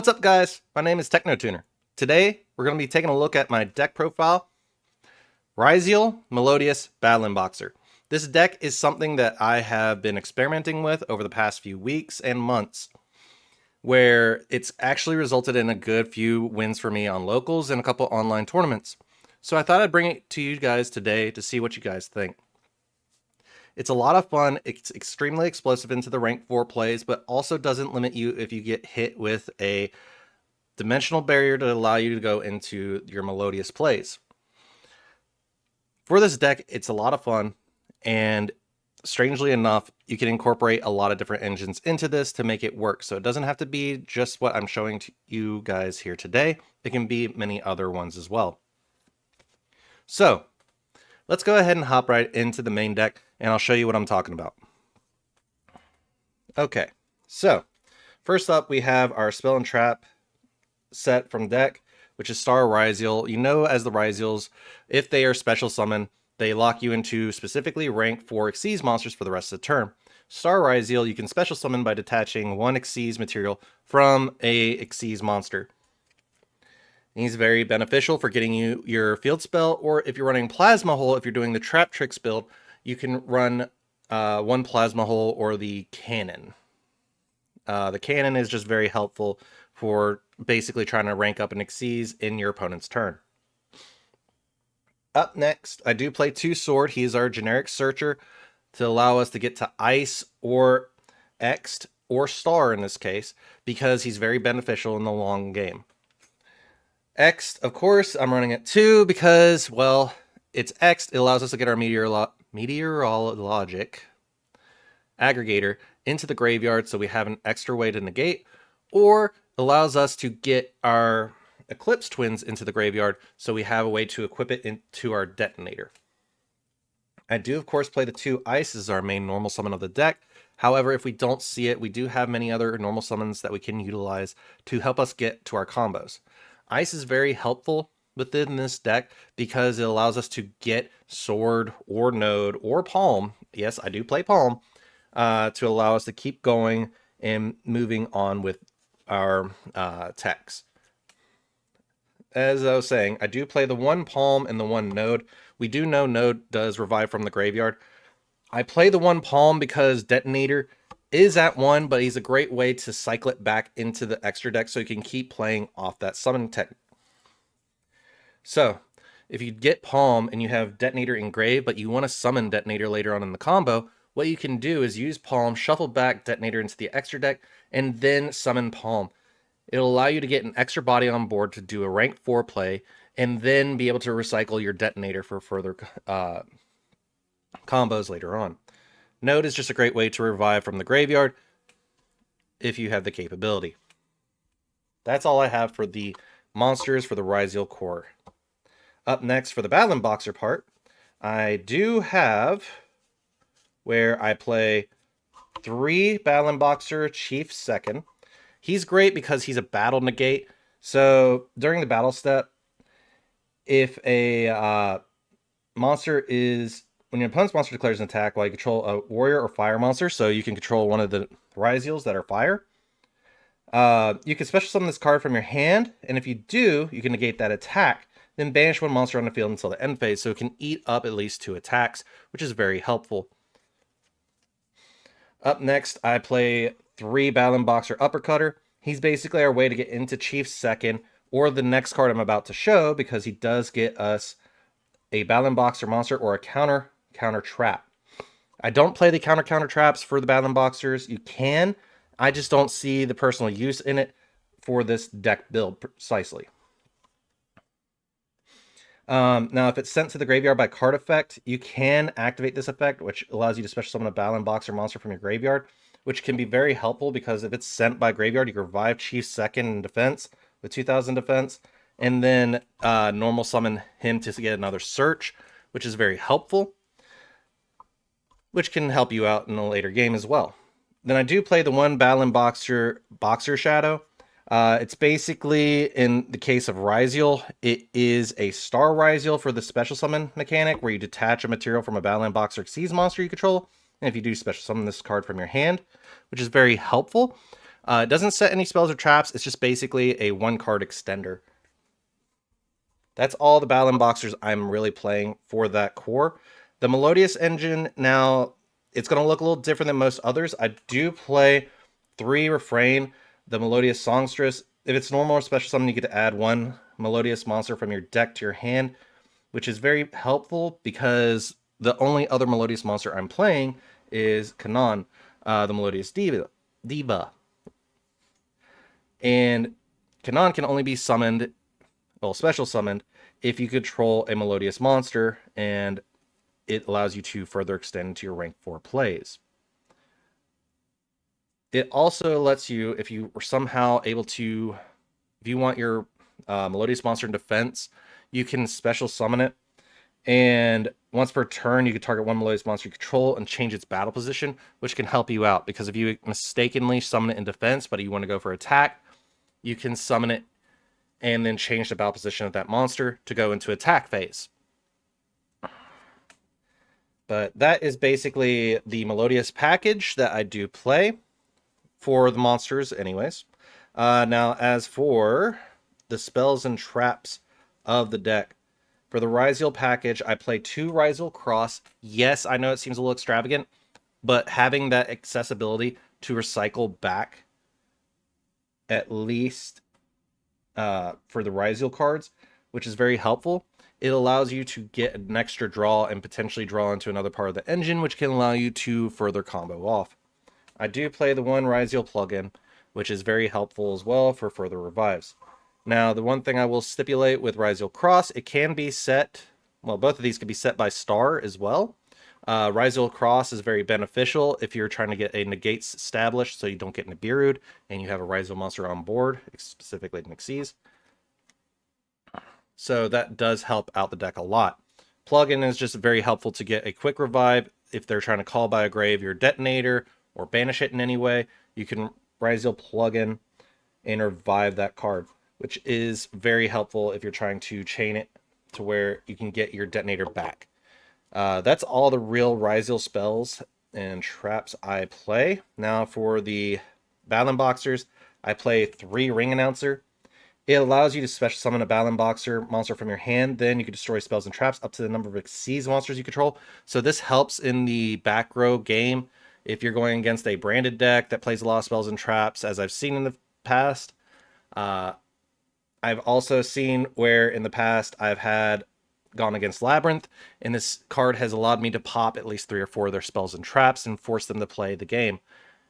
What's up, guys? My name is TechnoTuner. Today, we're going to be taking a look at my deck profile, Ryzeal, Melodius, Battlin Boxer. This deck is something that I have been experimenting with over the past few weeks and months, where it's actually resulted in a good few wins for me on locals and a couple online tournaments. So I thought I'd bring it to you guys today to see what you guys think. It's a lot of fun. It's extremely explosive into the rank 4 plays, but also doesn't limit you if you get hit with a dimensional barrier to allow you to go into your Melodius plays. For this deck, it's a lot of fun, and strangely enough, you can incorporate a lot of different engines into this to make it work. So it doesn't have to be just what I'm showing to you guys here today. It can be many other ones as well. So let's go ahead and hop right into the main deck, and I'll show you what I'm talking about. Okay, so first up, we have our Spell and Trap set from deck, which is Star Ryzeal. You know, as the Ryzeals, if they are special summon, they lock you into specifically rank 4 Xyz monsters for the rest of the turn. Star Ryzeal, you can special summon by detaching one Xyz material from a Xyz monster. He's very beneficial for getting you your field spell, or if you're running Plasma Hole, if you're doing the Trap Tricks build, you can run one Plasma Hole or the Cannon. The Cannon is just very helpful for basically trying to rank up an Xyz in your opponent's turn. Up next, I do play 2 Sword. He's our generic searcher to allow us to get to Ice or X'd or Star in this case, because he's very beneficial in the long game. X'd, of course, I'm running at 2 because, well, it's X'd. It allows us to get our meteorologic aggregator into the graveyard, so we have an extra way to negate, or allows us to get our Eclipse Twins into the graveyard, so we have a way to equip it into our detonator. I do, of course, play the 2 Ice as our main normal summon of the deck. However, if we don't see it, we do have many other normal summons that we can utilize to help us get to our combos. Ice is very helpful within this deck because it allows us to get Sword or Node or Palm. Yes, I do play Palm, to allow us to keep going and moving on with our techs. As I was saying, I do play the 1 Palm and the 1 Node. We do know Node does revive from the graveyard. I play the 1 Palm because Detonator is at 1, but he's a great way to cycle it back into the extra deck so you can keep playing off that summon tech. So, if you get Palm and you have Detonator engraved, but you want to summon Detonator later on in the combo, what you can do is use Palm, shuffle back Detonator into the extra deck, and then summon Palm. It'll allow you to get an extra body on board to do a rank 4 play, and then be able to recycle your Detonator for further combos later on. Node is just a great way to revive from the graveyard if you have the capability. That's all I have for the monsters for the Ryzeal core. Up next for the Battlin Boxer part, I do have where I play 3 Battlin Boxer Chief second. He's great because he's a battle negate. So during the battle step, if a monster is, when your opponent's monster declares an attack while you control a warrior or fire monster, so you can control one of the Ryzeals that are fire, you can special summon this card from your hand, and if you do, you can negate that attack, then banish 1 monster on the field until the end phase, so it can eat up at least 2 attacks, which is very helpful. Up next, I play 3 Battlin Boxer Uppercutter. He's basically our way to get into Chief second, or the next card I'm about to show, because he does get us a Battlin Boxer monster or a counter trap. I don't play the counter traps for the Battlin Boxers. You can. I just don't see the personal use in it for this deck build precisely. Now, if it's sent to the graveyard by card effect, you can activate this effect, which allows you to special summon a Battlin Boxer monster from your graveyard, which can be very helpful because if it's sent by graveyard, you can revive Chief second in defense with 2000 defense, and then normal summon him to get another search, which is very helpful, which can help you out in a later game as well. Then I do play the 1 Battlin Boxer Shadow. It's basically, in the case of Ryzeal, it is a Star Ryzeal for the special summon mechanic, where you detach a material from a Battlin Boxer Xyz monster you control, and if you do, special summon this card from your hand, which is very helpful. It doesn't set any spells or traps. It's just basically a 1-card extender. That's all the Battlin boxers I'm really playing for that core. The Melodius engine, now, it's going to look a little different than most others. I do play 3 Refrain, the Melodius Songstress. If it's normal or special summon, you get to add 1 Melodius monster from your deck to your hand, which is very helpful because the only other Melodius monster I'm playing is Kanon, the Melodius Diva. And Kanon can only be summoned, well, special summoned, if you control a Melodius monster, and it allows you to further extend into your rank 4 plays. It also lets you, if you were somehow able to, if you want your Melodius monster in defense, you can special summon it, and once per turn, you can target 1 Melodius monster you control and change its battle position, which can help you out, because if you mistakenly summon it in defense, but you want to go for attack, you can summon it and then change the battle position of that monster to go into attack phase. But that is basically the Melodius package that I do play for the monsters anyways. Now, as for the spells and traps of the deck, for the Ryzeal package, I play 2 Ryzeal Cross. Yes, I know it seems a little extravagant, but having that accessibility to recycle back at least for the Ryzeal cards, which is very helpful. It allows you to get an extra draw and potentially draw into another part of the engine, which can allow you to further combo off. I do play the 1 Ryzeal plugin, which is very helpful as well for further revives. Now, the one thing I will stipulate with Ryzeal Cross, it can be set, well, both of these can be set by star as well. Ryzeal Cross is very beneficial if you're trying to get a negates established so you don't get Nibiru'd and you have a Ryzeal monster on board, specifically Nixies. So that does help out the deck a lot. Plugin is just very helpful to get a quick revive if they're trying to call by a grave your detonator or banish it in any way. You can Ryzeal plugin and revive that card, which is very helpful if you're trying to chain it to where you can get your detonator back. That's all the real Ryzeal spells and traps I play. Now for the Battlin boxers, I play 3 Ring Announcer. It allows you to special summon a Battlin boxer monster from your hand. Then you can destroy spells and traps up to the number of Xyz monsters you control. So this helps in the back row game if you're going against a branded deck that plays a lot of spells and traps, as I've seen in the past. I've also seen where in the past I've had gone against Labyrinth, and this card has allowed me to pop at least 3 or 4 of their spells and traps and force them to play the game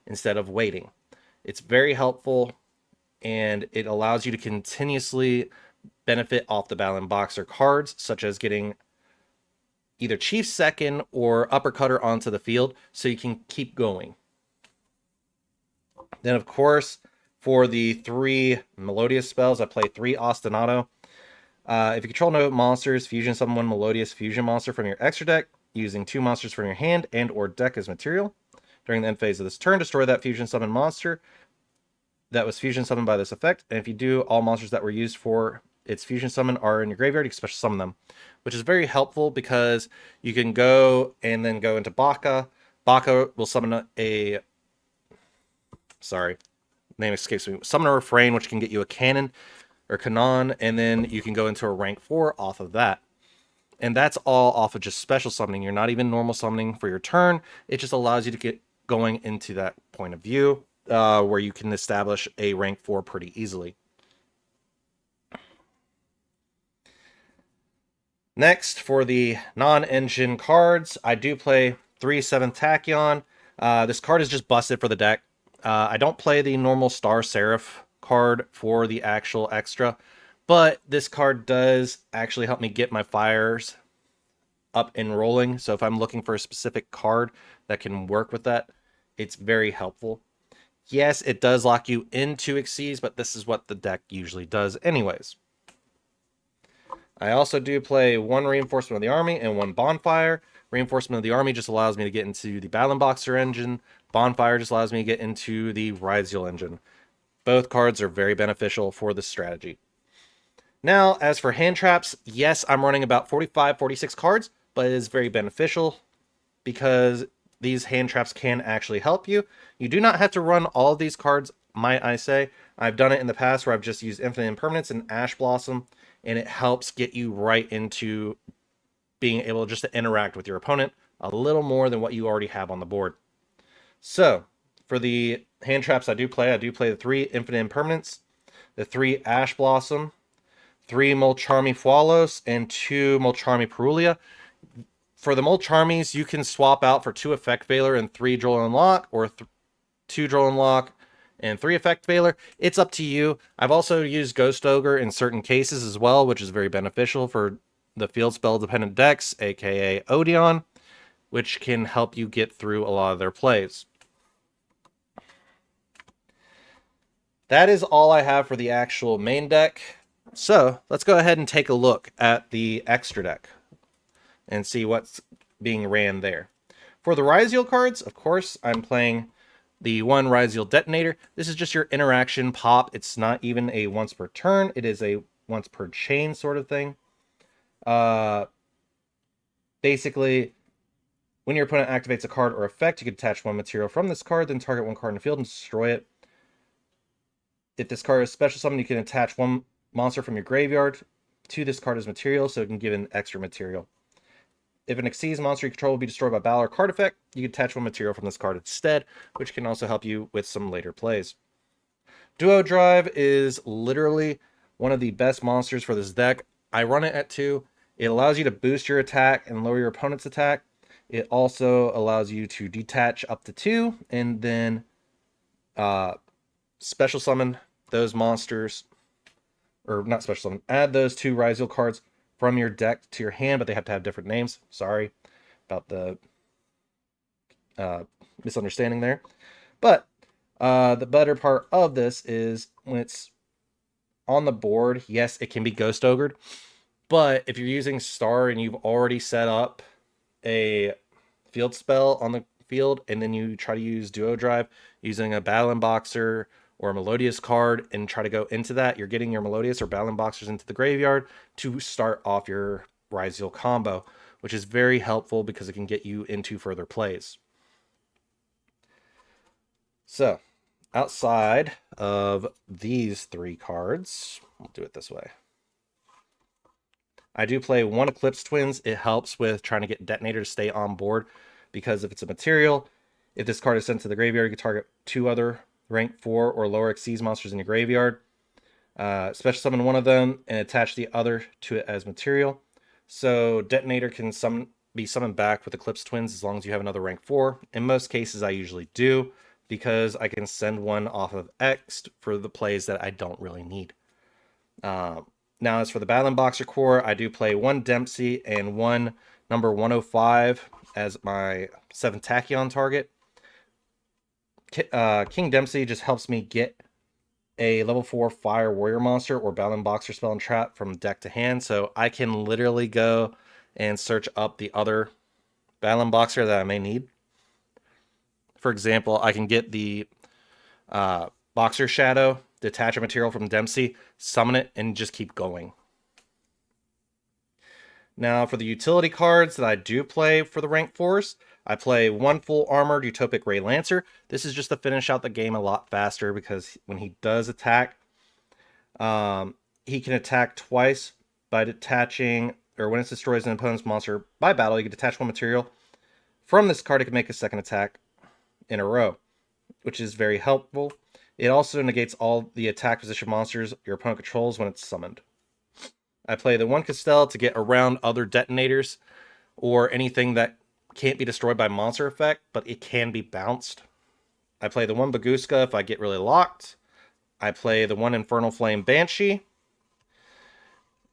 instead of waiting. It's very helpful, and it allows you to continuously benefit off the Battlin boxer cards, such as getting either Chief Second or Uppercutter onto the field, so you can keep going. Then, of course, for the 3 Melodius spells, I play 3 Ostinato. If you control no monsters, fusion summon 1 Melodius fusion monster from your extra deck, using 2 monsters from your hand and or deck as material. During the end phase of this turn, destroy that fusion summon monster that was fusion summoned by this effect. And if you do, all monsters that were used for its fusion summon are in your graveyard, you can special summon them, which is very helpful because you can go and then go into Baka. Baka will summon a... Sorry, name escapes me. Summon a Refrain, which can get you a cannon or Kanon, and then you can go into a rank 4 off of that. And that's all off of just special summoning. You're not even normal summoning for your turn. It just allows you to get going into that point of view where you can establish a rank 4 pretty easily. Next, for the non-engine cards, I do play 3 7th Tachyon. This card is just busted for the deck. I don't play the normal Star Seraph card for the actual extra, but this card does actually help me get my fires up and rolling. So if I'm looking for a specific card that can work with that, it's very helpful. Yes, it does lock you into Xyz, but this is what the deck usually does anyways. I also do play 1 Reinforcement of the Army and 1 Bonfire. Reinforcement of the Army just allows me to get into the Battlin boxer engine. Bonfire just allows me to get into the Ryzeal engine. Both cards are very beneficial for this strategy. Now, as for hand traps, yes, I'm running about 45, 46 cards, but it is very beneficial because these hand traps can actually help you. You do not have to run all of these cards might I say. I've done it in the past where I've just used Infinite Impermanence and Ash Blossom, and it helps get you right into being able just to interact with your opponent a little more than what you already have on the board. So, for the hand traps I do play the 3 Infinite Impermanence, the 3 Ash Blossom, 3 Molcharmi Fualos, and 2 Molcharmi Perulia. For the Molcharmis, you can swap out for 2 Effect Veiler and 3 Droll Lock, or 2 Droll Lock and 3 Effect Veiler. It's up to you. I've also used Ghost Ogre in certain cases as well, which is very beneficial for the field spell dependent decks, aka Odeon, which can help you get through a lot of their plays. That is all I have for the actual main deck. So let's go ahead and take a look at the extra deck and see what's being ran there. For the Ryzeal cards, of course, I'm playing the 1 Ryzeal Detonator. This is just your interaction pop. It's not even a once per turn. It is a once per chain sort of thing. Basically, when your opponent activates a card or effect, you can attach 1 material from this card, then target 1 card in the field and destroy it. If this card is special summon, you can attach 1 monster from your graveyard to this card as material, so it can give an extra material. If an Xyz monster you control will be destroyed by battle or card effect, you can attach 1 material from this card instead, which can also help you with some later plays. Duo Drive is literally one of the best monsters for this deck. I run it at 2. It allows you to boost your attack and lower your opponent's attack. It also allows you to detach up to 2, and then special summon those monsters, or not special summon, add those 2 Ryzeal cards from your deck to your hand, but they have to have different names. Sorry about the misunderstanding there. But the better part of this is when it's on the board, yes, it can be Ghost Ogred, but if you're using Star and you've already set up a field spell on the field, and then you try to use Duo Drive using a Battlin Boxer or a Melodius card and try to go into that, you're getting your Melodius or Battlin Boxers into the graveyard to start off your Ryzeal combo, which is very helpful because it can get you into further plays. So, outside of these 3 cards, we'll do it this way. I do play 1 Eclipse Twins. It helps with trying to get Detonator to stay on board, because if it's a material, if this card is sent to the graveyard, you can target 2 other rank 4 or lower Xyz monsters in your graveyard. Special summon 1 of them and attach the other to it as material. So Detonator can be summoned back with Eclipse Twins as long as you have another rank 4. In most cases, I usually do, because I can send 1 off of X for the plays that I don't really need. Now, as for the Battlin Boxer core, I do play 1 Dempsey and 1 number 105 as my 7 Tachyon target. King Dempsey just helps me get a level 4 Fire Warrior monster or Battlin Boxer spell and trap from deck to hand, so I can literally go and search up the other Battlin Boxer that I may need. For example, I can get the Boxer Shadow, detach a material from Dempsey, summon it, and just keep going. Now, for the utility cards that I do play for the rank 4s, I play 1 full armored Utopic Ray Lancer. This is just to finish out the game a lot faster, because when he does attack, he can attack twice by detaching, or when it destroys an opponent's monster by battle, you can detach 1 material. From this card, it can make a second attack in a row, which is very helpful. It also negates all the attack position monsters your opponent controls when it's summoned. I play the 1 Castell to get around other detonators or anything that can't be destroyed by monster effect, but it can be bounced. I play the 1 Baguska if I get really locked. I play the 1 Infernal Flame Banshee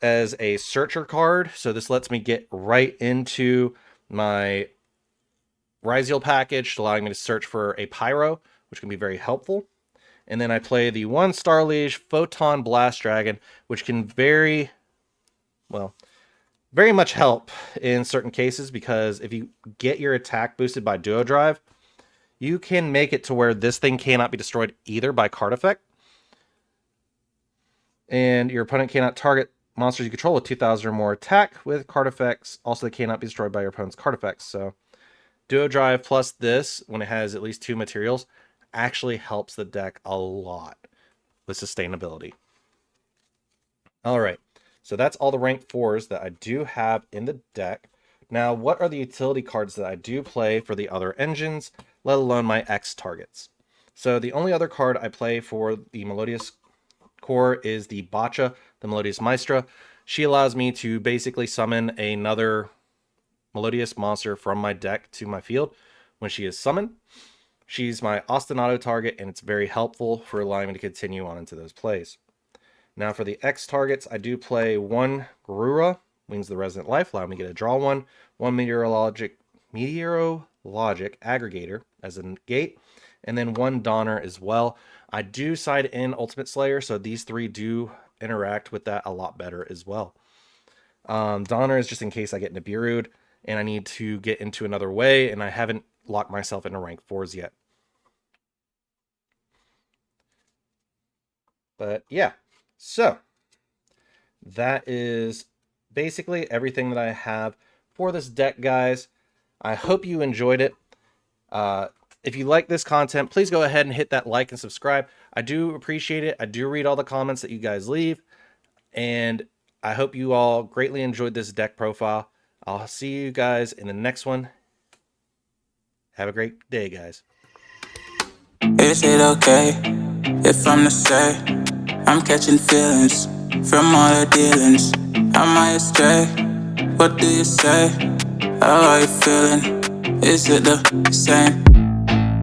as a searcher card, so this lets me get right into my Ryzeal package, allowing me to search for a Pyro, which can be very helpful. And then I play the 1 Starliege Photon Blast Dragon, which can very much help in certain cases, because if you get your attack boosted by Duo Drive, you can make it to where this thing cannot be destroyed either by card effect, and your opponent cannot target monsters you control with 2,000 or more attack with card effects. Also, they cannot be destroyed by your opponent's card effects. So Duo Drive plus this, when it has at least 2 materials, actually helps the deck a lot with sustainability. All right, so that's all the rank 4s that I do have in the deck. Now, what are the utility cards that I do play for the other engines, let alone my X targets? So the only other card I play for the Melodius core is the Botcha, the Melodius Maestra. She allows me to basically summon another Melodius monster from my deck to my field when she is summoned. She's my ostinato target, and it's very helpful for allowing me to continue on into those plays. Now for the X targets, I do play one Garura, Wings of the Resident Life, allow me to get a draw one Meteorologic Aggregator as a gate, and then one Donner as well. I do side in Ultimate Slayer, so these 3 do interact with that a lot better as well. Donner is just in case I get Nibiru'd and I need to get into another way, and I haven't locked myself into rank 4s yet. But yeah, so that is basically everything that I have for this deck, guys. I hope you enjoyed it. If you like this content, please go ahead and hit that like and subscribe. I do appreciate it. I do read all the comments that you guys leave, and I hope you all greatly enjoyed this deck profile. I'll see you guys in the next one. Have a great day, guys. Is it okay if I'm to say I'm catching feelings from all the dealings? Am I astray? What do you say? How are you feeling? Is it the same?